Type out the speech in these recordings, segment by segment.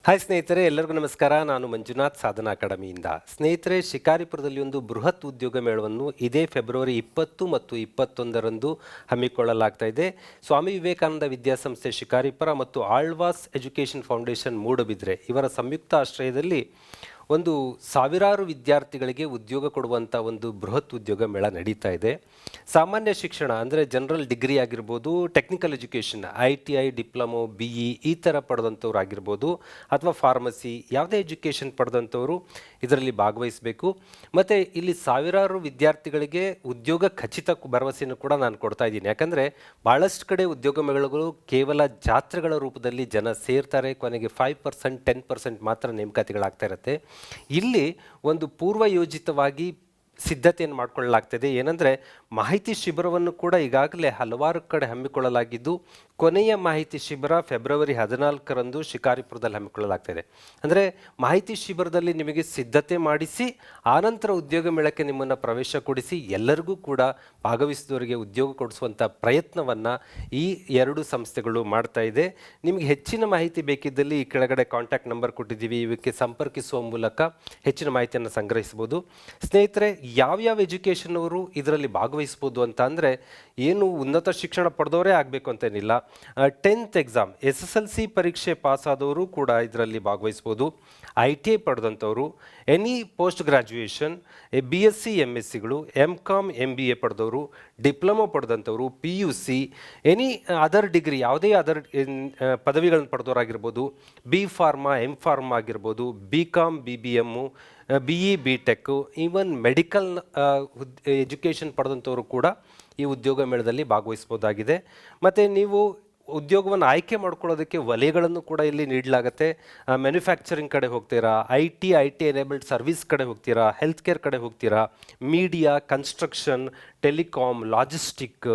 Hi ಸ್ನೇಹಿತರೆ, ಎಲ್ಲರಿಗೂ ನಮಸ್ಕಾರ. ನಾನು ಮಂಜುನಾಥ್, ಸಾಧನಾ ಅಕಾಡೆಮಿಯಿಂದ. ಸ್ನೇಹಿತರೆ, ಶಿಕಾರಿಪುರದಲ್ಲಿ ಒಂದು ಬೃಹತ್ ಉದ್ಯೋಗ ಮೇಳವನ್ನು ಇದೇ ಫೆಬ್ರವರಿ 20 ಮತ್ತು 21ರಂದು ಹಮ್ಮಿಕೊಳ್ಳಲಾಗ್ತಾ ಇದೆ. ಸ್ವಾಮಿ ವಿವೇಕಾನಂದ ವಿದ್ಯಾಸಂಸ್ಥೆ ಶಿಕಾರಿಪುರ ಮತ್ತು ಆಳ್ವಾಸ್ ಎಜುಕೇಷನ್ ಫೌಂಡೇಶನ್ ಮೂಡಬಿದ್ರೆ ಇವರ ಸಂಯುಕ್ತ ಆಶ್ರಯದಲ್ಲಿ ಒಂದು ಸಾವಿರಾರು ವಿದ್ಯಾರ್ಥಿಗಳಿಗೆ ಉದ್ಯೋಗ ಕೊಡುವಂಥ ಒಂದು ಬೃಹತ್ ಉದ್ಯೋಗ ಮೇಳ ನಡೀತಾ ಇದೆ. ಸಾಮಾನ್ಯ ಶಿಕ್ಷಣ ಅಂದರೆ ಜನರಲ್ ಡಿಗ್ರಿ ಆಗಿರ್ಬೋದು, technical education ITI, diploma, BE ಈ ಥರ ಪಡೆದಂಥವ್ರು ಆಗಿರ್ಬೋದು, ಅಥವಾ ಫಾರ್ಮಸಿ ಯಾವುದೇ ಎಜುಕೇಷನ್ ಪಡೆದಂಥವರು ಇದರಲ್ಲಿ ಭಾಗವಹಿಸಬೇಕು. ಮತ್ತು ಇಲ್ಲಿ ಸಾವಿರಾರು ವಿದ್ಯಾರ್ಥಿಗಳಿಗೆ ಉದ್ಯೋಗ ಖಚಿತ ಭರವಸೆಯನ್ನು ಕೂಡ ನಾನು ಕೊಡ್ತಾ ಇದ್ದೀನಿ. ಯಾಕಂದರೆ ಭಾಳಷ್ಟು ಕಡೆ ಉದ್ಯೋಗ ಮೇಳಗಳು ಕೇವಲ ಜಾತ್ರೆಗಳ ರೂಪದಲ್ಲಿ ಜನ ಸೇರ್ತಾರೆ, ಕೊನೆಗೆ 5% 10% ಮಾತ್ರ ನೇಮಕಾತಿಗಳಾಗ್ತಾ ಇರುತ್ತೆ. ಇಲ್ಲಿ ಒಂದು ಪೂರ್ವಯೋಜಿತವಾಗಿ ಸಿದ್ಧತೆಯನ್ನು ಮಾಡಿಕೊಳ್ಳಲಾಗ್ತದೆ. ಏನಂದರೆ ಮಾಹಿತಿ ಶಿಬಿರವನ್ನು ಕೂಡ ಈಗಾಗಲೇ ಹಲವಾರು ಕಡೆ ಹಮ್ಮಿಕೊಳ್ಳಲಾಗಿದ್ದು, ಕೊನೆಯ ಮಾಹಿತಿ ಶಿಬಿರ ಫೆಬ್ರವರಿ 14ರಂದು ಶಿಕಾರಿಪುರದಲ್ಲಿ ಹಮ್ಮಿಕೊಳ್ಳಲಾಗ್ತದೆ. ಅಂದರೆ ಮಾಹಿತಿ ಶಿಬಿರದಲ್ಲಿ ನಿಮಗೆ ಸಿದ್ಧತೆ ಮಾಡಿಸಿ ಆನಂತರ ಉದ್ಯೋಗ ಮೇಳಕ್ಕೆ ನಿಮ್ಮನ್ನು ಪ್ರವೇಶ ಕೊಡಿಸಿ ಎಲ್ಲರಿಗೂ ಕೂಡ ಭಾಗವಹಿಸಿದವರಿಗೆ ಉದ್ಯೋಗ ಕೊಡಿಸುವಂಥ ಪ್ರಯತ್ನವನ್ನು ಈ ಎರಡು ಸಂಸ್ಥೆಗಳು ಮಾಡ್ತಾ ಇದೆ. ನಿಮಗೆ ಹೆಚ್ಚಿನ ಮಾಹಿತಿ ಬೇಕಿದ್ದಲ್ಲಿ ಈ ಕೆಳಗಡೆ ಕಾಂಟ್ಯಾಕ್ಟ್ ನಂಬರ್ ಕೊಟ್ಟಿದ್ದೀವಿ, ಇವಕ್ಕೆ ಸಂಪರ್ಕಿಸುವ ಮೂಲಕ ಹೆಚ್ಚಿನ ಮಾಹಿತಿಯನ್ನು ಸಂಗ್ರಹಿಸ್ಬೋದು. ಸ್ನೇಹಿತರೆ, ಯಾವ್ಯಾವ ಎಜುಕೇಷನ್ ಅವರು ಇದರಲ್ಲಿ ಭಾಗವಹಿಸ್ಬೋದು ಅಂತ ಅಂದರೆ, ಏನು ಉನ್ನತ ಶಿಕ್ಷಣ ಪಡೆದವರೇ ಆಗಬೇಕು ಅಂತೇನಿಲ್ಲ. 10th ಎಕ್ಸಾಮ್ SSLC ಪರೀಕ್ಷೆ ಪಾಸಾದವರು ಕೂಡ ಇದರಲ್ಲಿ ಭಾಗವಹಿಸ್ಬೋದು. ITI ಪಡೆದಂಥವರು, ಎನಿ ಪೋಸ್ಟ್ ಗ್ರ್ಯಾಜುಯೇಷನ್, BSc MScಗಳು, MCom MBA ಪಡೆದವರು, ಡಿಪ್ಲೊಮೊ ಪಡೆದಂಥವರು, PUC, ಎನಿ ಅದರ್ ಡಿಗ್ರಿ ಯಾವುದೇ ಅದರ್ ಪದವಿಗಳನ್ನು ಪಡೆದವರಾಗಿರ್ಬೋದು, B ಫಾರ್ಮಾ, M ಫಾರ್ಮಾ ಆಗಿರ್ಬೋದು, BCom BBM, BE BTech, even medical education ಪಡೆದಂಥವರು ಕೂಡ ಈ ಉದ್ಯೋಗ ಮೇಳದಲ್ಲಿ ಭಾಗವಹಿಸ್ಬೋದಾಗಿದೆ. ಮತ್ತು ನೀವು ಉದ್ಯೋಗವನ್ನು ಆಯ್ಕೆ ಮಾಡ್ಕೊಳ್ಳೋದಕ್ಕೆ ವಲಯಗಳನ್ನು ಕೂಡ ಇಲ್ಲಿ ನೀಡಲಾಗುತ್ತೆ. ಮ್ಯಾನುಫ್ಯಾಕ್ಚರಿಂಗ್ ಕಡೆ ಹೋಗ್ತೀರಾ, IT ಎನೇಬಲ್ಡ್ ಸರ್ವಿಸ್ ಕಡೆ ಹೋಗ್ತೀರಾ, ಹೆಲ್ತ್ ಕೇರ್ ಕಡೆ ಹೋಗ್ತೀರಾ, media, construction, telecom, logistic,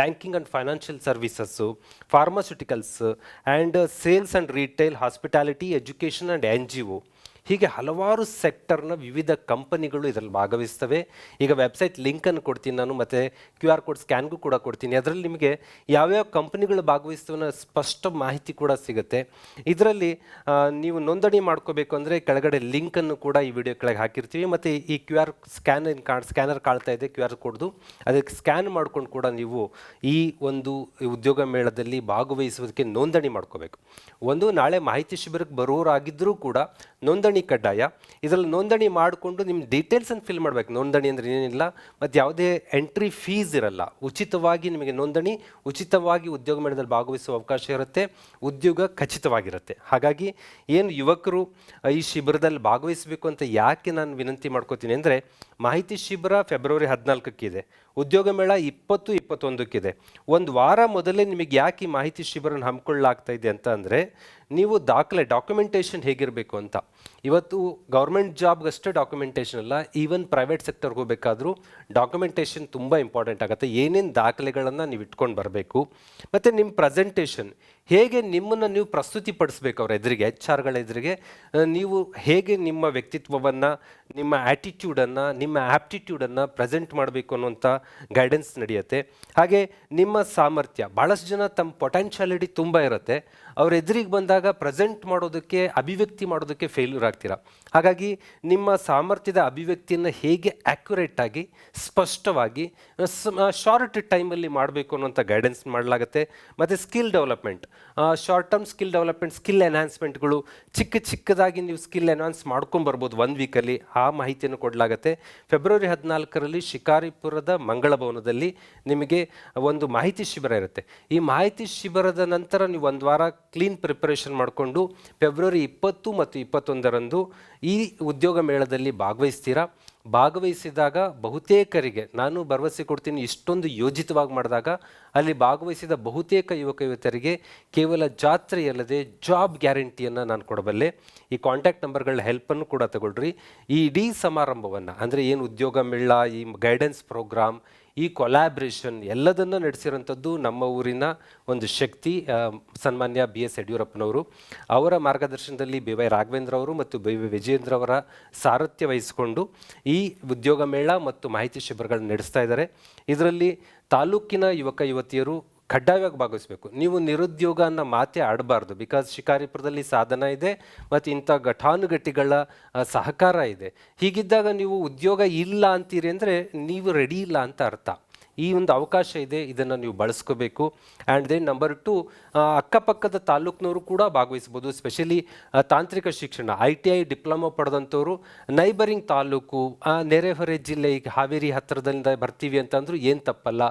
banking and financial services, pharmaceuticals and sales and retail, hospitality, education and NGO, ಹೀಗೆ ಹಲವಾರು ಸೆಕ್ಟರ್ನ ವಿವಿಧ ಕಂಪನಿಗಳು ಇದರಲ್ಲಿ ಭಾಗವಹಿಸ್ತವೆ. ಈಗ ವೆಬ್ಸೈಟ್ ಲಿಂಕನ್ನು ಕೊಡ್ತೀನಿ ನಾನು, ಮತ್ತು QR ಕೋಡ್ ಸ್ಕ್ಯಾನ್ಗೂ ಕೂಡ ಕೊಡ್ತೀನಿ. ಅದರಲ್ಲಿ ನಿಮಗೆ ಯಾವ್ಯಾವ ಕಂಪನಿಗಳು ಭಾಗವಹಿಸ್ತವನ್ನ ಸ್ಪಷ್ಟ ಮಾಹಿತಿ ಕೂಡ ಸಿಗುತ್ತೆ. ಇದರಲ್ಲಿ ನೀವು ನೋಂದಣಿ ಮಾಡ್ಕೋಬೇಕು ಅಂದರೆ ಕೆಳಗಡೆ ಲಿಂಕನ್ನು ಕೂಡ ಈ ವಿಡಿಯೋ ಕೆಳಗೆ ಹಾಕಿರ್ತೀವಿ. ಮತ್ತು ಈ QR ಸ್ಕ್ಯಾನರ್ ಕಾಣ್ತಾ ಇದೆ, QR ಕೋಡ್ದು, ಅದಕ್ಕೆ ಸ್ಕ್ಯಾನ್ ಮಾಡ್ಕೊಂಡು ಕೂಡ ನೀವು ಈ ಒಂದು ಉದ್ಯೋಗ ಮೇಳದಲ್ಲಿ ಭಾಗವಹಿಸುವುದಕ್ಕೆ ನೋಂದಣಿ ಮಾಡ್ಕೋಬೇಕು. ನಾಳೆ ಮಾಹಿತಿ ಶಿಬಿರಕ್ಕೆ ಬರೋರಾಗಿದ್ದರೂ ಕೂಡ ನೋಂದಣಿ ಕಡ್ಡಾಯ. ಇದರಲ್ಲಿ ನೋಂದಣಿ ಮಾಡಿಕೊಂಡು ನಿಮ್ಮ ಡೀಟೇಲ್ಸನ್ನು ಫಿಲ್ ಮಾಡಬೇಕು. ನೋಂದಣಿ ಅಂದರೆ ಏನಿಲ್ಲ, ಮತ್ತು ಯಾವುದೇ ಎಂಟ್ರಿ ಫೀಸ್ ಇರಲ್ಲ. ಉಚಿತವಾಗಿ ನಿಮಗೆ ನೋಂದಣಿ, ಉಚಿತವಾಗಿ ಉದ್ಯೋಗ ಮೇಳದಲ್ಲಿ ಭಾಗವಹಿಸುವ ಅವಕಾಶ ಇರುತ್ತೆ, ಉದ್ಯೋಗ ಖಚಿತವಾಗಿರುತ್ತೆ. ಹಾಗಾಗಿ ಏನು ಯುವಕರು ಈ ಶಿಬಿರದಲ್ಲಿ ಭಾಗವಹಿಸಬೇಕು ಅಂತ ಯಾಕೆ ನಾನು ವಿನಂತಿ ಮಾಡ್ಕೋತೀನಿ ಅಂದರೆ, ಮಾಹಿತಿ ಶಿಬಿರ ಫೆಬ್ರವರಿ 14ಕ್ಕಿದೆ, ಉದ್ಯೋಗ ಮೇಳ 20-21ಕ್ಕಿದೆ. ಒಂದು ವಾರ ಮೊದಲೇ ನಿಮಗೆ ಯಾಕೆ ಈ ಮಾಹಿತಿ ಶಿಬಿರನ ಹಮ್ಮಿಕೊಳ್ಳಲಾಗ್ತಾ ಇದೆ ಅಂತ ಅಂದರೆ, ನೀವು ಡಾಕ್ಯುಮೆಂಟೇಷನ್ ಹೇಗಿರಬೇಕು ಅಂತ. ಇವತ್ತು ಗೌರ್ಮೆಂಟ್ ಜಾಬ್ಗಷ್ಟೇ ಡಾಕ್ಯುಮೆಂಟೇಷನ್ ಅಲ್ಲ, ಈವನ್ ಪ್ರೈವೇಟ್ ಸೆಕ್ಟರ್ಗೆ ಹೋಗಬೇಕಾದ್ರೂ ಡಾಕ್ಯುಮೆಂಟೇಷನ್ ತುಂಬ ಇಂಪಾರ್ಟೆಂಟ್ ಆಗುತ್ತೆ. ಏನೇನು ದಾಖಲೆಗಳನ್ನು ನೀವು ಇಟ್ಕೊಂಡು ಬರಬೇಕು, ಮತ್ತು ನಿಮ್ಮ ಪ್ರೆಸೆಂಟೇಷನ್ ಹೇಗೆ ನಿಮ್ಮನ್ನು ನೀವು ಪ್ರಸ್ತುತಿಪಡಿಸ್ಬೇಕು ಅವ್ರ ಎದುರಿಗೆ, HR ಎದುರಿಗೆ. ನೀವು ಹೇಗೆ ನಿಮ್ಮ ವ್ಯಕ್ತಿತ್ವವನ್ನು, ನಿಮ್ಮ ಆ್ಯಟಿಟ್ಯೂಡನ್ನು, ನಿಮ್ಮ ಆ್ಯಪ್ಟಿಟ್ಯೂಡನ್ನು ಪ್ರೆಸೆಂಟ್ ಮಾಡಬೇಕು ಅನ್ನುವಂಥ ಗೈಡೆನ್ಸ್ ನಡೆಯುತ್ತೆ. ಹಾಗೆ ನಿಮ್ಮ ಸಾಮರ್ಥ್ಯ, ಭಾಳಷ್ಟು ಜನ ತಮ್ಮ ಪೊಟೆನ್ಷಿಯಾಲಿಟಿ ತುಂಬ ಇರುತ್ತೆ, ಅವ್ರ ಎದುರಿಗೆ ಬಂದಾಗ ಪ್ರೆಸೆಂಟ್ ಮಾಡೋದಕ್ಕೆ, ಅಭಿವ್ಯಕ್ತಿ ಮಾಡೋದಕ್ಕೆ ಫೇಲ್ಯೂರ್ ಆಗ್ತೀರಾ. ಹಾಗಾಗಿ ನಿಮ್ಮ ಸಾಮರ್ಥ್ಯದ ಅಭಿವ್ಯಕ್ತಿಯನ್ನು ಹೇಗೆ ಆ್ಯಕ್ಯುರೇಟಾಗಿ, ಸ್ಪಷ್ಟವಾಗಿ, ಶಾರ್ಟ್ ಟೈಮಲ್ಲಿ ಮಾಡಬೇಕು ಅನ್ನೋಂಥ ಗೈಡೆನ್ಸ್ ಮಾಡಲಾಗುತ್ತೆ. ಮತ್ತು skill development, short term skill development, skill ಎನ್ಹಾನ್ಸ್ಮೆಂಟ್ಗಳು, ಚಿಕ್ಕದಾಗಿ ನೀವು ಸ್ಕಿಲ್ ಎನ್ಹಾನ್ಸ್ ಮಾಡ್ಕೊಂಬರ್ಬೋದು 1 ವೀಕಲ್ಲಿ, ಆ ಮಾಹಿತಿಯನ್ನು ಕೊಡಲಾಗುತ್ತೆ. ಫೆಬ್ರವರಿ 14ರಲ್ಲಿ ಶಿಕಾರಿಪುರದ ಮಂಗಳ ಭವನದಲ್ಲಿ ನಿಮಗೆ ಒಂದು ಮಾಹಿತಿ ಶಿಬಿರ ಇರುತ್ತೆ. ಈ ಮಾಹಿತಿ ಶಿಬಿರದ ನಂತರ ನೀವು 1 ವಾರ ಕ್ಲೀನ್ ಪ್ರಿಪರೇಷನ್ ಮಾಡಿಕೊಂಡು ಫೆಬ್ರವರಿ 20 ಮತ್ತು 21ರಂದು ಈ ಉದ್ಯೋಗ ಮೇಳದಲ್ಲಿ ಭಾಗವಹಿಸಿದಾಗ ಬಹುತೇಕರಿಗೆ ನಾನು ಭರವಸೆ ಕೊಡ್ತೀನಿ, ಇಷ್ಟೊಂದು ಯೋಜಿತವಾಗಿ ಮಾಡಿದಾಗ ಅಲ್ಲಿ ಭಾಗವಹಿಸಿದ ಬಹುತೇಕ ಯುವಕ ಯುವತಿಯರಿಗೆ ಕೇವಲ ಜಾತ್ರೆಯಲ್ಲದೆ ಜಾಬ್ ಗ್ಯಾರಂಟಿಯನ್ನು ನಾನು ಕೊಡಬಲ್ಲೆ. ಈ ಕಾಂಟ್ಯಾಕ್ಟ್ ನಂಬರ್ಗಳ ಹೆಲ್ಪನ್ನು ಕೂಡ ತಗೊಳ್ರಿ. ಈ ಇಡೀ ಸಮಾರಂಭವನ್ನು ಅಂದರೆ ಏನು ಉದ್ಯೋಗ ಮೇಳ, ಈ ಗೈಡೆನ್ಸ್ ಪ್ರೋಗ್ರಾಮ್, ಈ ಕೊಲ್ಯಾಬ್ರೇಷನ್ ಎಲ್ಲದನ್ನು ನಡೆಸಿರೋಂಥದ್ದು ನಮ್ಮ ಊರಿನ ಒಂದು ಶಕ್ತಿ, ಸನ್ಮಾನ್ಯ BS ಯಡಿಯೂರಪ್ಪನವರು. ಅವರ ಮಾರ್ಗದರ್ಶನದಲ್ಲಿ BY ರಾಘವೇಂದ್ರ ಅವರು ಮತ್ತು BY ವಿಜಯೇಂದ್ರ ಅವರ ಸಾರಥ್ಯ ವಹಿಸಿಕೊಂಡು ಈ ಉದ್ಯೋಗ ಮೇಳ ಮತ್ತು ಮಾಹಿತಿ ಶಿಬಿರಗಳನ್ನು ನಡೆಸ್ತಾ ಇದ್ದಾರೆ. ಇದರಲ್ಲಿ ತಾಲೂಕಿನ ಯುವಕ ಯುವತಿಯರು ಕಡ್ಡಾಯವಾಗಿ ಭಾಗವಹಿಸಬೇಕು. ನೀವು ನಿರುದ್ಯೋಗ ಅನ್ನೋ ಮಾತೇ ಆಡಬಾರ್ದು. ಬಿಕಾಸ್ ಶಿಕಾರಿಪುರದಲ್ಲಿ ಸಾಧನ ಇದೆ ಮತ್ತು ಇಂಥ ಘಟಾನುಘಟಿಗಳ ಸಹಕಾರ ಇದೆ. ಹೀಗಿದ್ದಾಗ ನೀವು ಉದ್ಯೋಗ ಇಲ್ಲ ಅಂತೀರಿ ಅಂದರೆ ನೀವು ರೆಡಿ ಇಲ್ಲ ಅಂತ ಅರ್ಥ. ಈ ಒಂದು ಅವಕಾಶ ಇದೆ, ಇದನ್ನು ನೀವು ಬಳಸ್ಕೋಬೇಕು. ಆ್ಯಂಡ್ ದೆನ್ ನಂಬರ್ 2, ಅಕ್ಕಪಕ್ಕದ ತಾಲೂಕಿನವರು ಕೂಡ ಭಾಗವಹಿಸ್ಬೋದು. ಸ್ಪೆಷಲಿ ತಾಂತ್ರಿಕ ಶಿಕ್ಷಣ ITI ಡಿಪ್ಲೊಮಾ ಪಡೆದಂಥವ್ರು ನೈಬರಿಂಗ್ ತಾಲೂಕು, ನೆರೆಹೊರೆ ಜಿಲ್ಲೆ, ಈಗ ಹಾವೇರಿ ಹತ್ತಿರದಿಂದ ಬರ್ತೀವಿ ಅಂತಂದ್ರೂ ಏನು ತಪ್ಪಲ್ಲ.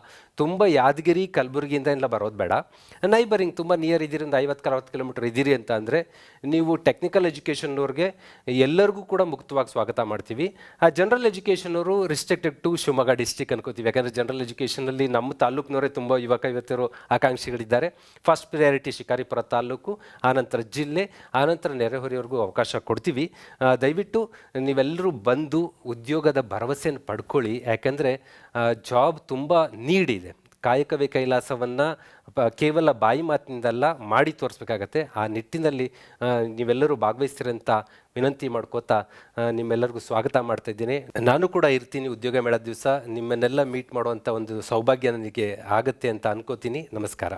ತುಂಬ ಯಾದಗಿರಿ ಕಲಬುರಗಿಯಿಂದ ಎಲ್ಲ ಬರೋದು ಬೇಡ. ನೈಬರಿಂಗ್ ತುಂಬ ನಿಯರ್ ಇದ್ದೀರಿ, ಒಂದು 50-60 ಕಿಲೋಮೀಟರ್ ಇದ್ದೀರಿ ಅಂತ ಅಂದರೆ ನೀವು ಟೆಕ್ನಿಕಲ್ ಎಜುಕೇಷನ್ನವ್ರಿಗೆ ಎಲ್ಲರಿಗೂ ಕೂಡ ಮುಕ್ತವಾಗಿ ಸ್ವಾಗತ ಮಾಡ್ತೀವಿ. ಜನರಲ್ ಎಜುಕೇಷನವರು ರಿಸ್ಟ್ರಿಕ್ಟೆಡ್ ಟು ಶಿವಮೊಗ್ಗ ಡಿಸ್ಟಿಕ್ ಅನ್ಕೋತೀವಿ. ಯಾಕಂದರೆ ಜನರಲ್ ಎಜುಕೇಷನಲ್ಲಿ ನಮ್ಮ ತಾಲೂಕಿನವರೇ ತುಂಬ ಯುವಕರು ಆಕಾಂಕ್ಷಿಗಳಿದ್ದಾರೆ. ಫಸ್ಟ್ ಪ್ರಿಯಾರಿಟಿ ಶಿಕಾರಿಪುರ ತಾಲೂಕು, ಆನಂತರ ಜಿಲ್ಲೆ, ಆನಂತರ ನೆರೆಹೊರೆಯವರೆಗೂ ಅವಕಾಶ ಕೊಡ್ತೀವಿ. ದಯವಿಟ್ಟು ನೀವೆಲ್ಲರೂ ಬಂದು ಉದ್ಯೋಗದ ಭರವಸೆಯನ್ನು ಪಡ್ಕೊಳ್ಳಿ. ಯಾಕೆಂದರೆ ಜಾಬ್ ತುಂಬ ನೀಡಿದೆ. ಕಾಯಕವೇ ಕೈಲಾಸವನ್ನು ಕೇವಲ ಬಾಯಿ ಮಾತಿನಿಂದಲ್ಲ, ಮಾಡಿ ತೋರಿಸ್ಬೇಕಾಗತ್ತೆ. ಆ ನಿಟ್ಟಿನಲ್ಲಿ ನೀವೆಲ್ಲರೂ ಭಾಗವಹಿಸ್ತೀರಂತ ವಿನಂತಿ ಮಾಡ್ಕೋತಾ ನಿಮ್ಮೆಲ್ಲರಿಗೂ ಸ್ವಾಗತ ಮಾಡ್ತಾ ಇದ್ದೀನಿ. ನಾನು ಕೂಡ ಇರ್ತೀನಿ ಉದ್ಯೋಗ ಮೇಳದ ದಿವಸ. ನಿಮ್ಮನ್ನೆಲ್ಲ ಮೀಟ್ ಮಾಡುವಂಥ ಒಂದು ಸೌಭಾಗ್ಯ ನನಗೆ ಆಗುತ್ತೆ ಅಂತ ಅನ್ಕೋತೀನಿ. ನಮಸ್ಕಾರ.